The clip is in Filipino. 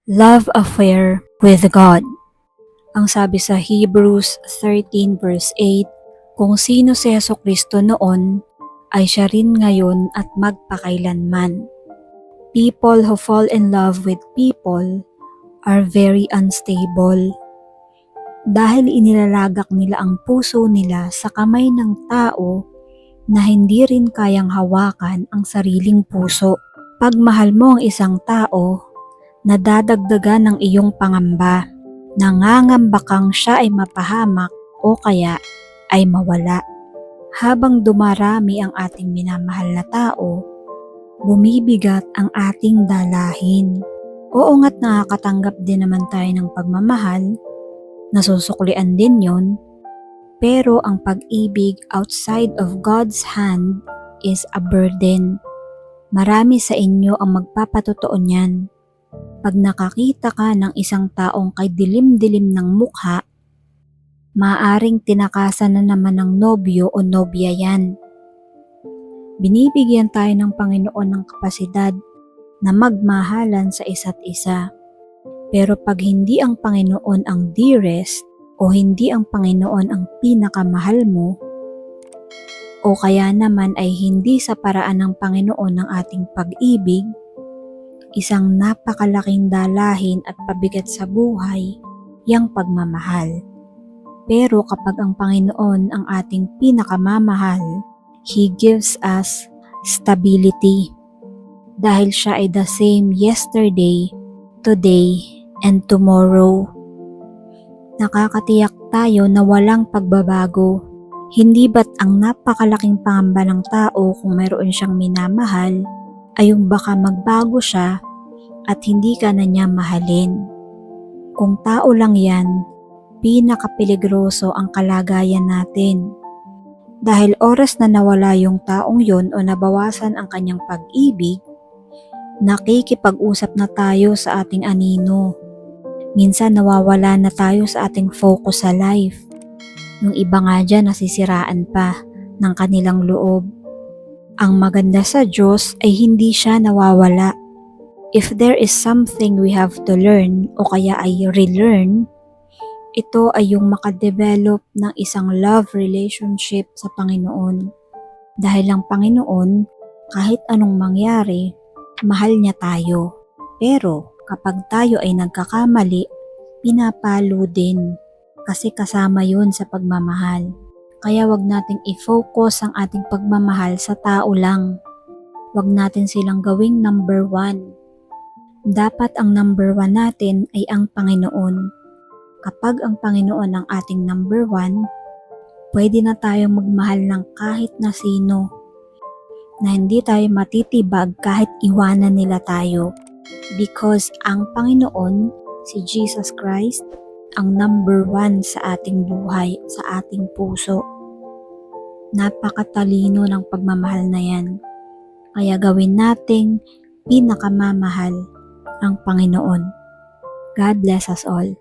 Love affair with God. Ang sabi sa Hebrews 13 verse 8, kung sino si Jesucristo noon, ay siya rin ngayon at magpakailanman. People who fall in love with people are very unstable. Dahil inilalagak nila ang puso nila sa kamay ng tao na hindi rin kayang hawakan ang sariling puso. Pag mahal mo ang isang tao, nadadagdagan ng iyong pangamba. Nangangamba kang siya ay mapahamak o kaya ay mawala. Habang dumarami ang ating minamahal na tao, bumibigat ang ating dalahin. Oo nga't nakakatanggap din naman tayo ng pagmamahal, nasusuklian din yon, pero ang pag-ibig outside of God's hand is a burden. Marami sa inyo ang magpapatotoo niyan. Pag nakakita ka ng isang taong kay dilim-dilim ng mukha, maaring tinakasan na naman ng nobyo o nobya yan. Binibigyan tayo ng Panginoon ng kapasidad na magmahalan sa isa't isa. Pero pag hindi ang Panginoon ang dearest o hindi ang Panginoon ang pinakamahal mo, o kaya naman ay hindi sa paraan ng Panginoon ng ating pag-ibig, isang napakalaking dalahin at pabigat sa buhay, yang pagmamahal. Pero kapag ang Panginoon ang ating pinakamamahal, He gives us stability. Dahil siya ay the same yesterday, today, and tomorrow. Nakakatiyak tayo na walang pagbabago. Hindi ba't ang napakalaking pangamba ng tao kung mayroon siyang minamahal ay yung baka magbago siya at hindi ka na niya mahalin. Kung tao lang yan, pinakapeligroso ang kalagayan natin. Dahil oras na nawala yung taong yon o nabawasan ang kanyang pag-ibig, nakikipag-usap na tayo sa ating anino. Minsan nawawala na tayo sa ating focus sa life. Yung iba nga dyan nasisiraan pa ng kanilang loob. Ang maganda sa Diyos ay hindi siya nawawala. If there is something we have to learn o kaya ay relearn, ito ay yung makadevelop ng isang love relationship sa Panginoon. Dahil ang Panginoon, kahit anong mangyari, mahal niya tayo. Pero kapag tayo ay nagkakamali, pinapalo din kasi kasama yun sa pagmamahal. Kaya wag nating i-focus ang ating pagmamahal sa tao lang. Wag natin silang gawing number one. Dapat ang number one natin ay ang Panginoon. Kapag ang Panginoon ang ating number one, pwede na tayong magmahal ng kahit na sino, na hindi tayo matitibag kahit iwanan nila tayo. Because ang Panginoon, si Jesus Christ, ang number one sa ating buhay, sa ating puso. Napakatalino ng pagmamahal na yan. Kaya gawin nating pinakamamahal ang Panginoon. God bless us all.